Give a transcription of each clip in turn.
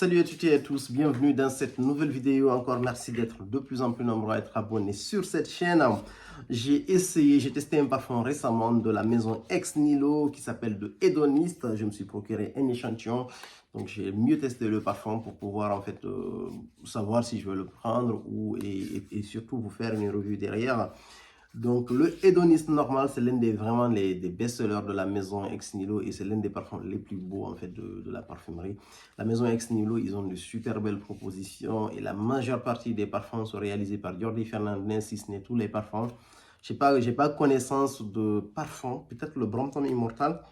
Salut à toutes et à tous, bienvenue dans cette nouvelle vidéo. Encore merci d'être de plus en plus nombreux à être abonnés sur cette chaîne. J'ai testé un parfum récemment de la maison Ex Nihilo qui s'appelle de Hédoniste. Je me suis procuré un échantillon, donc j'ai mieux testé le parfum pour pouvoir en fait savoir si je veux le prendre et surtout vous faire une revue derrière. Donc, le Hédoniste normal, c'est l'un vraiment des best-sellers de la maison Ex Nihilo et c'est l'un des parfums les plus beaux en fait de la parfumerie. La maison Ex Nihilo, ils ont de super belles propositions et la majeure partie des parfums sont réalisés par Jordi Fernandez, si ce n'est tous les parfums. Je n'ai pas connaissance de parfums, peut-être le Brompton Immortal,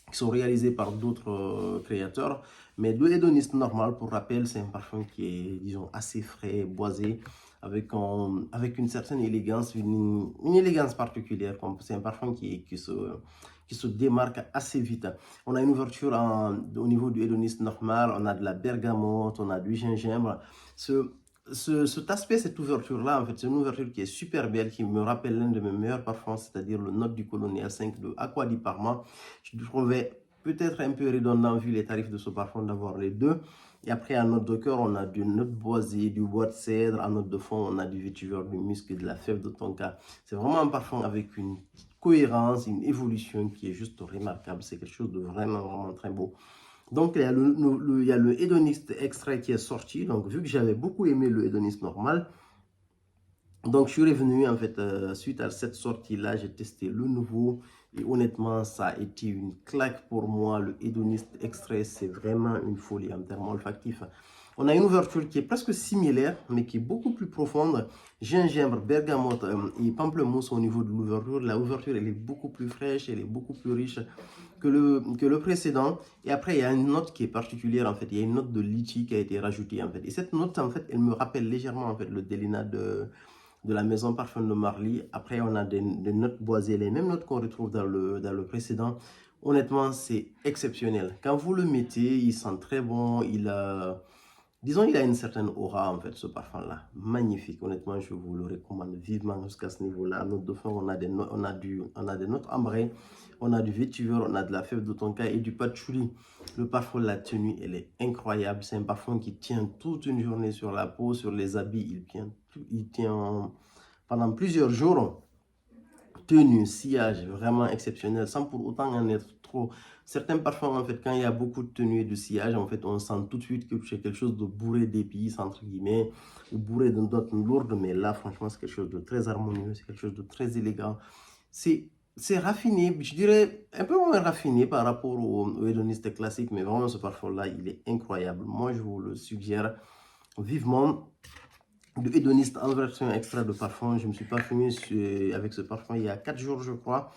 qui sont réalisés par d'autres créateurs. Mais le Hédoniste normal, pour rappel, c'est un parfum qui est, disons, assez frais, boisé, avec une certaine élégance, une élégance particulière. C'est un parfum qui se démarque assez vite. On a une ouverture au niveau du Hédoniste normal, on a de la bergamote, on a du gingembre. Cet aspect, cette ouverture-là, en fait, c'est une ouverture qui est super belle, qui me rappelle l'un de mes meilleurs parfums, c'est-à-dire le Note du Colonial 5 de Acqua di Parma. Je trouvais peut-être un peu redondant vu les tarifs de ce parfum d'avoir les deux. Et après, en note de cœur, on a du note boisé, du bois de cèdre. En note de fond, on a du vétiver, du musc et de la fève de tonka. C'est vraiment un parfum avec une cohérence, une évolution qui est juste remarquable. C'est quelque chose de vraiment très beau. Donc, il y a le Hédoniste extrait qui est sorti. Donc, vu que j'avais beaucoup aimé le Hédoniste normal, donc je suis revenu en fait suite à cette sortie-là, j'ai testé le nouveau et honnêtement, ça a été une claque pour moi. Le Hédoniste extrait, c'est vraiment une folie en termes olfactifs. On a une ouverture qui est presque similaire, mais qui est beaucoup plus profonde. Gingembre, bergamote et pamplemousse au niveau de l'ouverture. La ouverture, elle est beaucoup plus fraîche, elle est beaucoup plus riche que le précédent. Et après, il y a une note qui est particulière, en fait. Il y a une note de litchi qui a été rajoutée, en fait. Et cette note, en fait, elle me rappelle légèrement, en fait, le Delina de la maison Parfum de Marly. Après, on a des notes boisées, les mêmes notes qu'on retrouve dans le précédent. Honnêtement, c'est exceptionnel. Quand vous le mettez, il sent très bon. Disons, il a une certaine aura, en fait, ce parfum-là. Magnifique. Honnêtement, je vous le recommande vivement jusqu'à ce niveau-là. Note de fond, on a des notes ambrées, on a du vétiver, on a de la fève de tonka et du patchouli. Le parfum, la tenue, elle est incroyable. C'est un parfum qui tient toute une journée sur la peau, sur les habits. Il tient pendant plusieurs jours. Tenue, sillage, vraiment exceptionnel, sans pour autant en être trop. Certains parfums, en fait, quand il y a beaucoup de tenue et de sillage, en fait, on sent tout de suite que c'est quelque chose de bourré d'épices, entre guillemets, ou bourré de notes lourdes, mais là, franchement, c'est quelque chose de très harmonieux, c'est quelque chose de très élégant. C'est raffiné, je dirais un peu moins raffiné par rapport au hédoniste classique, mais vraiment, ce parfum-là, il est incroyable. Moi, je vous le suggère vivement. De Hédoniste en version extrait de parfum. Je me suis parfumé avec ce parfum il y a 4 jours, je crois.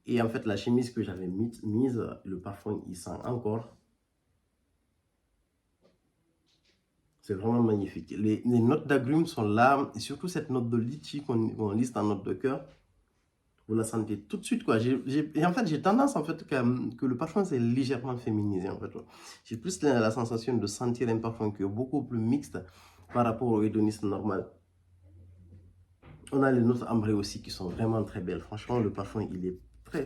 Et en fait, la chemise que j'avais mise, le parfum, il sent encore. C'est vraiment magnifique. Les notes d'agrumes sont là. Et surtout cette note de litchi qu'on liste en note de cœur. Vous la sentez tout de suite, quoi. Et en fait, j'ai tendance, en fait, que le parfum, c'est légèrement féminisé, en fait. J'ai plus la sensation de sentir un parfum qui est beaucoup plus mixte par rapport au hédoniste normal. On a les notes ambrées aussi qui sont vraiment très belles. Franchement, le parfum, il est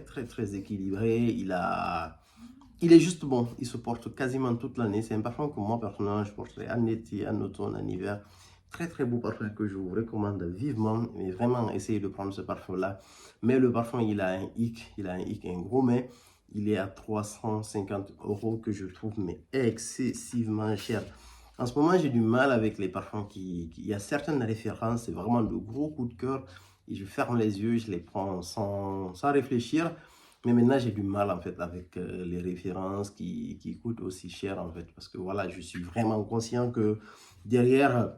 très équilibré. Il est juste bon. Il se porte quasiment toute l'année. C'est un parfum que moi, personnellement, je porterai en été, en automne, en hiver. Très beau parfum que je vous recommande vivement. Mais vraiment, essayez de prendre ce parfum-là. Mais le parfum, il a un hic. Il a un hic, un gros mais. Il est à 350 € que je trouve mais excessivement cher. En ce moment, j'ai du mal avec les parfums il y a certaines références, c'est vraiment de gros coups de cœur. Et je ferme les yeux, je les prends sans réfléchir. Mais maintenant, j'ai du mal en fait avec les références qui coûtent aussi cher en fait. Parce que voilà, je suis vraiment conscient que derrière,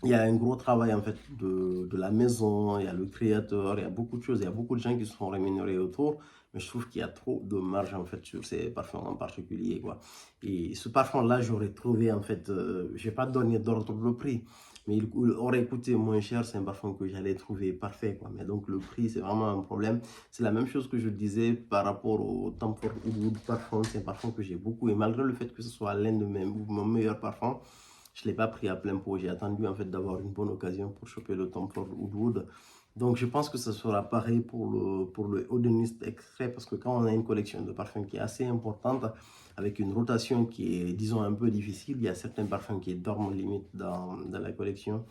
il y a un gros travail en fait de la maison, il y a le créateur, il y a beaucoup de choses, il y a beaucoup de gens qui se font rémunérer autour, mais je trouve qu'il y a trop de marge en fait sur ces parfums en particulier quoi. Et ce parfum-là, j'aurais trouvé en fait, je vais pas donner d'ordre de prix, mais il aurait coûté moins cher, c'est un parfum que j'allais trouver parfait quoi. Mais donc le prix, c'est vraiment un problème. C'est la même chose que je disais par rapport au Tom Ford Wood parfum, c'est un parfum que j'ai beaucoup et malgré le fait que ce soit l'un de mes meilleurs parfums, je ne l'ai pas pris à plein pot. J'ai attendu en fait d'avoir une bonne occasion pour choper le Tom Ford Woodwood. Donc, je pense que ce sera pareil pour le Hedonist Extrait, parce que quand on a une collection de parfums qui est assez importante, avec une rotation qui est, disons, un peu difficile, il y a certains parfums qui dorment limite dans la collection.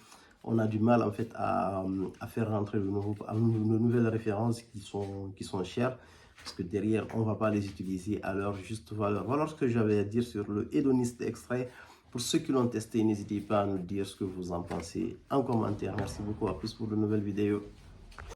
On a du mal, en fait, à faire rentrer de nouvelles références qui sont chères, parce que derrière, on ne va pas les utiliser à leur juste valeur. Voilà ce que j'avais à dire sur le Hedonist Extrait. Pour ceux qui l'ont testé, n'hésitez pas à nous dire ce que vous en pensez en commentaire. Merci beaucoup, à plus pour de nouvelles vidéos.